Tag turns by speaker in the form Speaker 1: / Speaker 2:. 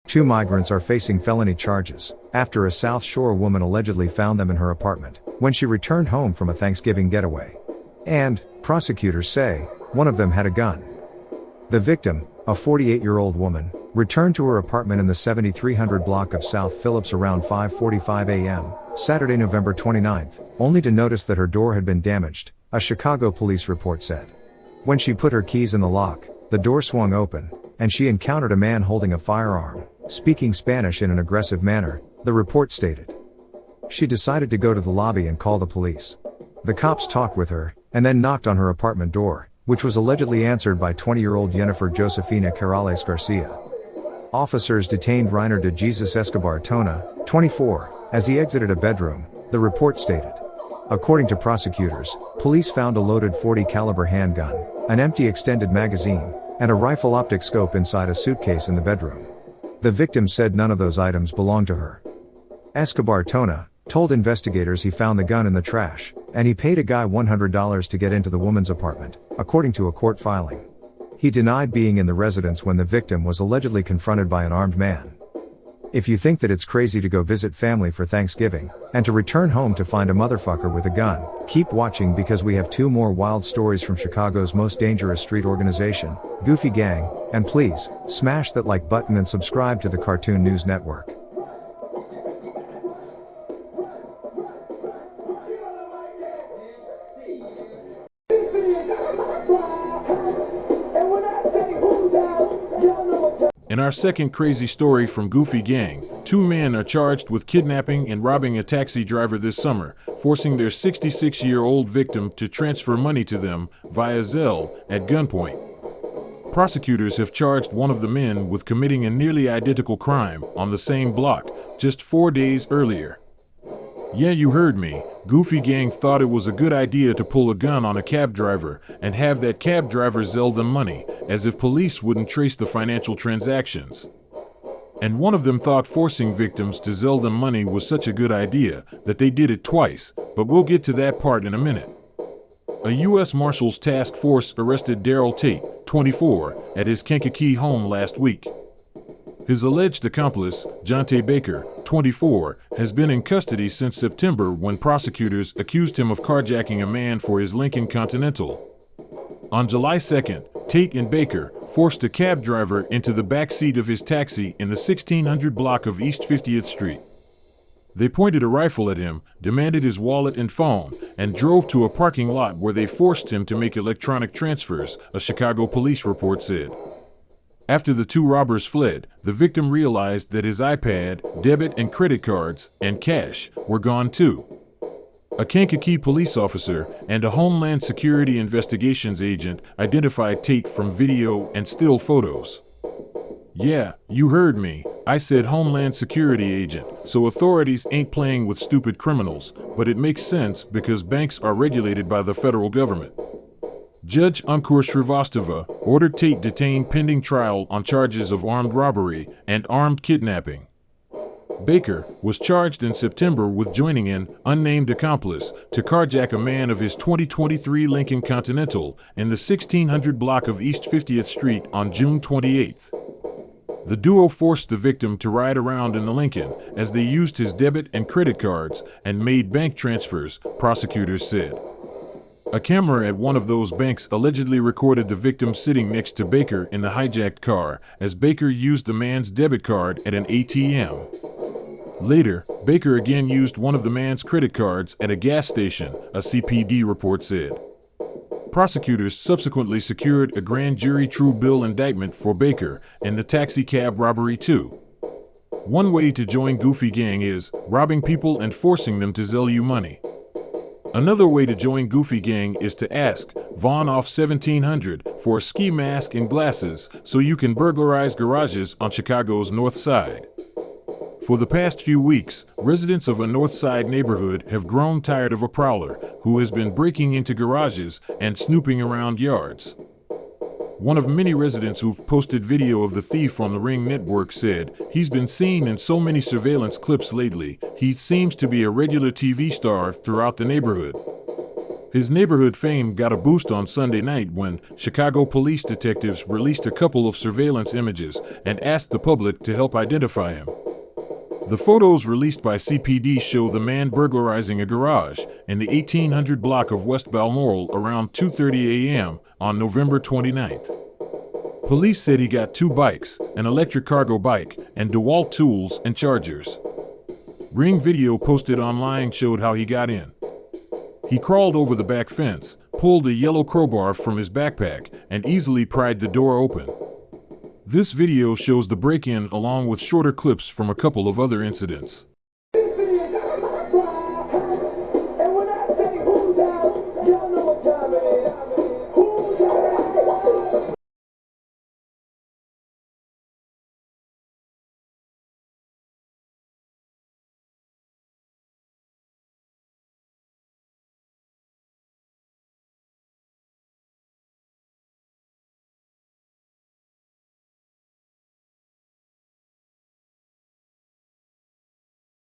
Speaker 1: Two migrants are facing felony charges after a South Shore woman allegedly found them in her apartment when she returned home from a Thanksgiving getaway. And, prosecutors say, one of them had a gun. The victim, a 48-year-old woman, returned to her apartment in the 7300 block of South Phillips around 5:45 a.m., Saturday, November 29, only to notice that her door had been damaged, a Chicago police report said. When she put her keys in the lock, the door swung open, and she encountered a man holding a firearm, speaking Spanish in an aggressive manner, the report stated. She decided to go to the lobby and call the police. The cops talked with her, and then knocked on her apartment door, which was allegedly answered by 20-year-old Jennifer Josefina Corrales Garcia. Officers detained Reiner de Jesus Escobar Tona, 24, as he exited a bedroom, the report stated. According to prosecutors, police found a loaded .40 caliber handgun, an empty extended magazine, and a rifle optic scope inside a suitcase in the bedroom. The victim said none of those items belonged to her. Escobar Tona told investigators he found the gun in the trash, and he paid a guy $100 to get into the woman's apartment, according to a court filing. He denied being in the residence when the victim was allegedly confronted by an armed man. If you think that it's crazy to go visit family for Thanksgiving, and to return home to find a motherfucker with a gun, keep watching because we have two more wild stories from Chicago's most dangerous street organization, Goofy Gang, and please, smash that like button and subscribe to the Cartoon News Network.
Speaker 2: In our second crazy story from Goofy Gang, two men are charged with kidnapping and robbing a taxi driver this summer, forcing their 66-year-old victim to transfer money to them via Zelle at gunpoint. Prosecutors have charged one of the men with committing a nearly identical crime on the same block just 4 days earlier. Yeah, you heard me. Goofy Gang thought it was a good idea to pull a gun on a cab driver and have that cab driver Zelle them money, as if police wouldn't trace the financial transactions. And one of them thought forcing victims to Zelle them money was such a good idea that they did it twice, but we'll get to that part in a minute. A U.S. Marshals Task Force arrested Daryl Tate, 24, at his Kankakee home last week. His alleged accomplice, Jonte Baker, 24, has been in custody since September when prosecutors accused him of carjacking a man for his Lincoln Continental. On July 2nd, Tate and Baker forced a cab driver into the back seat of his taxi in the 1600 block of East 50th Street. They pointed a rifle at him, demanded his wallet and phone, and drove to a parking lot where they forced him to make electronic transfers, a Chicago police report said. After the two robbers fled, the victim realized that his iPad, debit and credit cards, and cash were gone too. A Kankakee police officer and a Homeland Security investigations agent identified Tate from video and still photos. Yeah, you heard me. I said Homeland Security agent, so authorities ain't playing with stupid criminals, but it makes sense because banks are regulated by the federal government. Judge Ankur Shrivastava ordered Tate detained pending trial on charges of armed robbery and armed kidnapping. Baker was charged in September with joining an unnamed accomplice to carjack a man of his 2023 Lincoln Continental in the 1600 block of East 50th Street on June 28. The duo forced the victim to ride around in the Lincoln as they used his debit and credit cards and made bank transfers, prosecutors said. A camera at one of those banks allegedly recorded the victim sitting next to Baker in the hijacked car as Baker used the man's debit card at an ATM. Later, Baker again used one of the man's credit cards at a gas station, a CPD report said. Prosecutors subsequently secured a grand jury true bill indictment for Baker in the taxi cab robbery too. One way to join Goofy Gang is robbing people and forcing them to Zelle you money. Another way to join Goofy Gang is to ask Vaughn off 1700 for a ski mask and glasses so you can burglarize garages on Chicago's North Side. For the past few weeks, residents of a North Side neighborhood have grown tired of a prowler who has been breaking into garages and snooping around yards. One of many residents who've posted video of the thief on the Ring network said he's been seen in so many surveillance clips lately, he seems to be a regular TV star throughout the neighborhood. His neighborhood fame got a boost on Sunday night when Chicago police detectives released a couple of surveillance images and asked the public to help identify him. The photos released by CPD show the man burglarizing a garage in the 1800 block of West Balmoral around 2:30 a.m. on November 29th. Police said he got 2 bikes, an electric cargo bike, and DeWalt tools and chargers. Ring video posted online showed how he got in. He crawled over the back fence, pulled a yellow crowbar from his backpack, and easily pried the door open. This video shows the break-in along with shorter clips from a couple of other incidents.